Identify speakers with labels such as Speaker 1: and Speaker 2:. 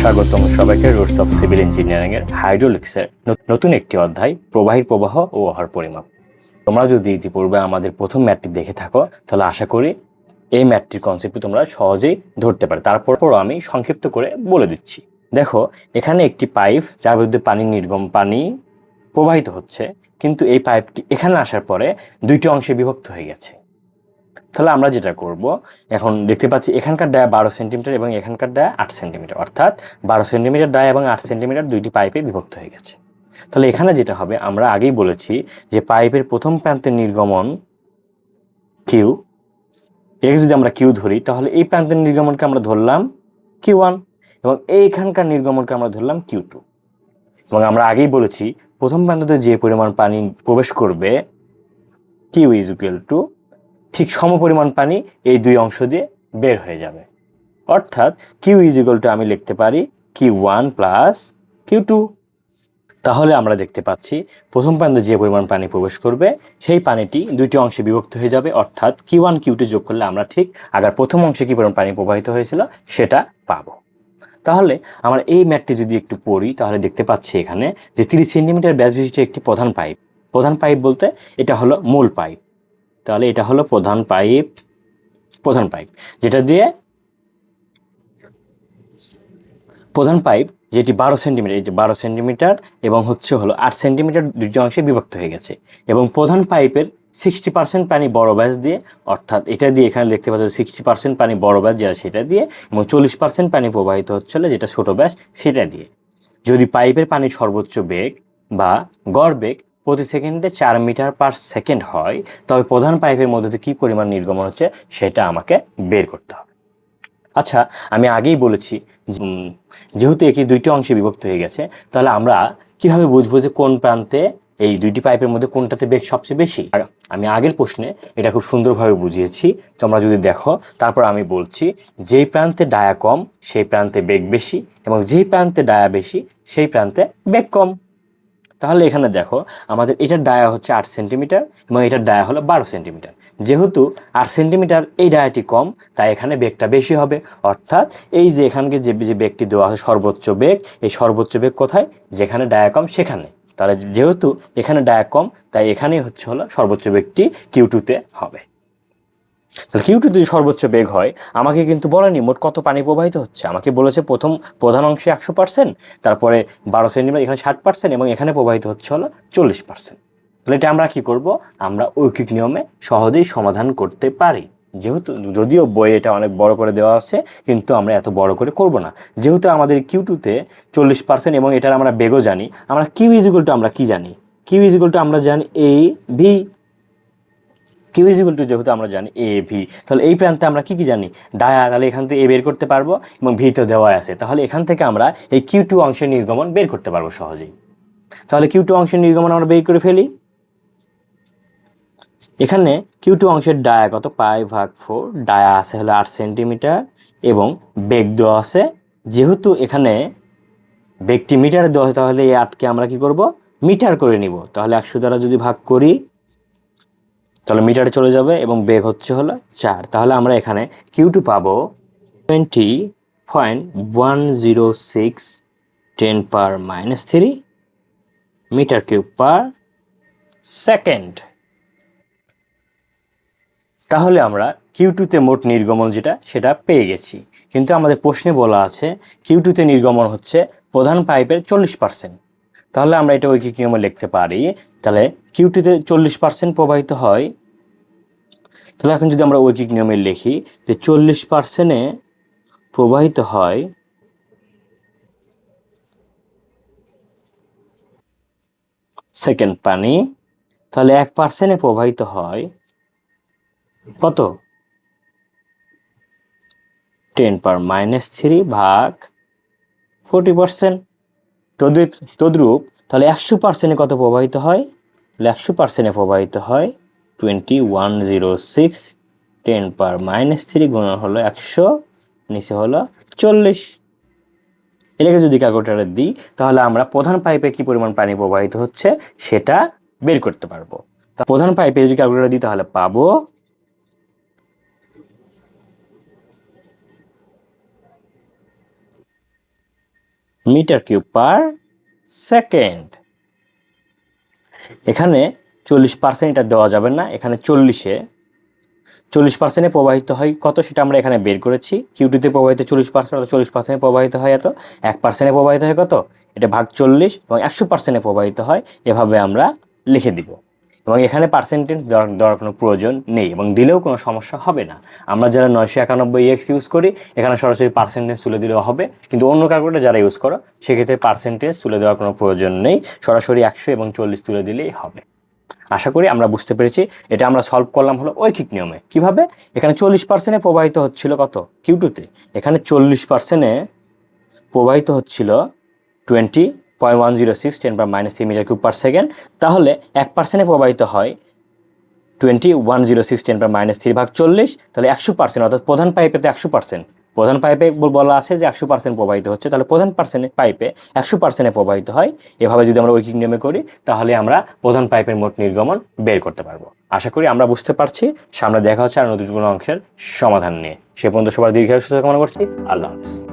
Speaker 1: স্বাগতম সবাইকে roots of civil engineering এর হাইড্রোলিক্সের নতুন একটি অধ্যায় প্রবাহীর প্রবাহ ও আহার পরিমাপ। তোমরা যদি ইতিপূর্বে আমাদের প্রথম ম্যাথটি দেখে থাকো তাহলে আশা করি এই ম্যাথটির কনসেপ্টটি তোমরা সহজেই ধরতে পারো। তারপরও আমি সংক্ষিপ্ত করে বলে দিচ্ছি। দেখো, এখানে একটি পাইপ যার মধ্যে পানি প্রবাহিত হচ্ছে, কিন্তু এই পাইপটি এখানে আসার পরে দুইটি অংশে বিভক্ত হয়ে গেছে। তাহলে আমরা যেটা করব, এখন দেখতে পাচ্ছি এখানকার ডায়া 12 সেন্টিমিটার এবং এখানকার ডায়া 8 সেন্টিমিটার, অর্থাৎ 12 সেন্টিমিটার ডায়া এবং 8 সেন্টিমিটার দুইটি পাইপে বিভক্ত হয়ে গেছে। তাহলে এখানে যেটা হবে, আমরা আগেই বলেছি যে পাইপের প্রথম প্রান্তের নির্গমন কিউ, এটাকে যদি আমরা কিউ ধরি তাহলে এই প্রান্তের নির্গমনকে আমরা ধরলাম কিউ1 এবং এইখানকার নির্গমনকে আমরা ধরলাম কিউ2। এবং আমরা আগেই বলেছি প্রথম প্রান্ততে যে পরিমাণ পানি প্রবেশ করবে কিউ ইজ ইকুয়াল টু ঠিক সমপরিমাণ পানি এই দুই অংশ দিয়ে বের হয়ে যাবে, অর্থাৎ কিউ ইজ ইকুয়াল টু আমি লিখতে পারি কিউ1 প্লাস কিউ2। তাহলে আমরা দেখতে পাচ্ছি প্রথম প্রান্তে যে পরিমাণ পানি প্রবেশ করবে সেই পানিটি দুইটি অংশে বিভক্ত হয়ে যাবে, অর্থাৎ কিউ1 কিউ2 যোগ করলে আমরা ঠিক আগের প্রথম অংশে কি পরিমাণ পানি প্রবাহিত হয়েছিল সেটা পাবো। তাহলে আমরা এই ম্যাথটি যদি একটু পড়ি তাহলে দেখতে পাচ্ছি এখানে যে 30 সেন্টিমিটার ব্যাস বিশিষ্ট একটি প্রধান পাইপ বলতে এটা হলো মূল পাইপ। তাহলে এটা হলো প্রধান পাইপ যেটি 12 সেন্টিমিটার, এই যে 12 সেন্টিমিটার এবং হলো 8 সেন্টিমিটার দুটি অংশে বিভক্ত হয়ে গেছে। এবং প্রধান পাইপের 60% পানি বড় ব্যাস দিয়ে, অর্থাৎ এটা দিয়ে এখানে দেখতে পাচ্ছ 60% পানি বড় ব্যাস যেটা সেটা দিয়ে, এবং 40% পানি প্রবাহিত হচ্ছিল যেটা ছোট ব্যাস সেটা দিয়ে। যদি পাইপের পানির সর্বোচ্চ বেগ বা গড় বেগ প্রতি সেকেন্ডে 4 মিটার পার সেকেন্ড হয়, তবে প্রধান পাইপের মধ্যে দিয়ে কী পরিমাণ নির্গমন হচ্ছে সেটা আমাকে বের করতে হবে। আচ্ছা, আমি আগেই বলেছি যেহেতু এটি দুইটি অংশে বিভক্ত হয়ে গেছে, তাহলে আমরা কিভাবে বুঝবো যে কোন প্রান্তে এই দুইটি পাইপের মধ্যে কোনটাতে বেগ সবচেয়ে বেশি? আমি আগের প্রশ্নে এটা খুব সুন্দরভাবে বুঝিয়েছি, তোমরা যদি দেখো। তারপর আমি বলছি যেই প্রান্তে ডায়া কম সেই প্রান্তে বেগ বেশি, এবং যেই প্রান্তে ডায়া বেশি সেই প্রান্তে বেগ কম। তাহলে এখানে দেখো, আমাদের এটার ডায়া হচ্ছে 8 সেন্টিমিটার এবং এটার ডায়া হলো 12 সেন্টিমিটার। যেহেতু 8 সেন্টিমিটার এই ডায়াটি কম, তাই এখানে বেগটা বেশি হবে, অর্থাৎ এই যে এখানকে যে বেগটি দেওয়া আছে সর্বোচ্চ বেগ, এই সর্বোচ্চ বেগ কোথায়? যেখানে ডায়া কম সেখানে। তাহলে যেহেতু এখানে ডায়া কম, তাই এখানেই হলো সর্বোচ্চ বেগটি কিউ2তে হবে। তাহলে কিউ2 যদি সর্বোচ্চ বেগ হয়, আমাকে কিন্তু বলেনি মোট কত পানি প্রবাহিত হচ্ছে, আমাকে বলেছে প্রধান অংশে 100%, তারপরে 12 সেন্টিমিটার এখানে 60% এবং এখানে প্রবাহিত হচ্ছে 40%। তাহলে এটা আমরা কি করব? আমরা ঐকিক নিয়মে সহজেই সমাধান করতে পারি। যদিও বইয়ে এটা অনেক বড় করে দেওয়া আছে, কিন্তু আমরা এত বড় করে করব না। যেহেতু আমাদের কিউ2তে 40% এবং এটার আমরা বেগও জানি, আমরা কিউ ইজ ইকুয়াল টু আমরা কি জানি? কিউ ইজ ইকুয়াল টু আমরা জানি A V. Q is equal to যেহেতু আমরা জানি এ ভি, তাহলে এই প্রান্তে আমরা কি জানি? ডায়া। তাহলে এখান থেকে এ বের করতে পারবো এবং ভি তো দেওয়া আছে, তাহলে এখান থেকে আমরা এই কিউ2 অংশের নির্গমন বের করতে পারবো সহজেই। তাহলে কিউ2 অংশের নির্গমন আমরা বের করে ফেলি। এখানে কিউ2 অংশের ডায়া কত? π/4। ডায়া আছে হলো 8 সেন্টিমিটার এবং বেগ দেওয়া আছে, যেহেতু এখানে বেগটি মিটারে দেওয়া আছে তাহলে এই 8কে আমরা কি করব? মিটার করে নিব। তাহলে 100 দ্বারা যদি ভাগ করি তাহলে মিটারে চলে যাবে এবং বেগ হচ্ছে 4। তাহলে আমরা এখানে কিউ2 পাবো 20.106 10⁻³ মিটার কিউব পার সেকেন্ড। তাহলে আমরা কিউ2তে মোট নির্গমন যেটা সেটা পেয়ে গেছি, কিন্তু আমাদের প্রশ্নে বলা আছে কিউ2তে নির্গমন হচ্ছে প্রধান পাইপের 40%। তাহলে আমরা এটা ঐকিক নিয়মে লিখতে পারি। তাহলে কিউ2তে 40% প্রবাহিত হয়, তাহলে এখন যদি আমরা ঐকিক নিয়মে লিখি যে 40%-এ প্রবাহিত হয় সেকেন্ড পানি, তাহলে 1%-এ প্রবাহিত হয় কত? 10⁻³ ভাগ 40%। তদ্রূপ তাহলে 100%-এ কত প্রবাহিত হয়? তাহলে 100%-এ প্রবাহিত হয় 2106 10⁻³ গুণন হলো 100, নিচে হলো 40। এটাকে যদি ক্যালকুলেটরে দিই তাহলে আমরা প্রধান পাইপে কি পরিমাণ পানি প্রবাহিত হচ্ছে সেটা বের করতে পারবো। তা প্রধান পাইপে যদি ক্যালকুলেটরে দিই তাহলে পাবো মিটার কিউব পার সেকেন্ড। এখানে 40% এটা দেওয়া যাবে না, এখানে 40% প্রবাহিত হয় কত সেটা আমরা এখানে বের করেছি। কিউটিতে প্রবাহিত 40%, অর্থাৎ 40% প্রবাহিত হয় এত, 1% প্রবাহিত হয় কত, এটা ভাগ 40, এবং 100% প্রবাহিত হয়, এভাবে আমরা লিখে দিব। এবং এখানে পার্সেন্টেজ দেওয়ার কোনো প্রয়োজন নেই, এবং দিলেও কোনো সমস্যা হবে না। আমরা যারা 991x ইউজ করি এখানে সরাসরি পার্সেন্টেজ তুলে দিলেও হবে, কিন্তু অন্য ক্যালকুলেটর যারা ইউজ করো সেক্ষেত্রে পার্সেন্টেজ তুলে দেওয়ার কোনো প্রয়োজন নেই, সরাসরি 100 এবং 40 তুলে দিলেই হবে। আশা করি আমরা বুঝতে পেরেছি। এটা আমরা সলভ করলাম হলো ঐকিক নিয়মে। কিভাবে? এখানে 40% প্রবাহিত হচ্ছিল কত, কিউটুতে, এখানে 40% প্রবাহিত হচ্ছিল 20.106 10⁻³ মিটার কিউব পার সেকেন্ড। তাহলে 1% প্রবাহিত হয় 20.106 10⁻³ ভাগ 40, তাহলে 100%, অর্থাৎ প্রধান পাইপে তো 100%, প্রধান পাইপে বলা আছে যে 100% প্রবাহিত হচ্ছে, তাহলে প্রধান পাইপে 100% প্রবাহিত হয়। এভাবে যদি আমরা ঐকিক নিয়মে করি তাহলে আমরা প্রধান পাইপের মোট নির্গমন বের করতে পারবো। আশা করি আমরা বুঝতে পারছি। সামনে দেখা হচ্ছে আর নতুন কোনো অংশের সমাধান নিয়ে। সে পর্যন্ত সবার দীর্ঘায়ু সুস্থতা কামনা করছি। আল্লাহ হাফেজ।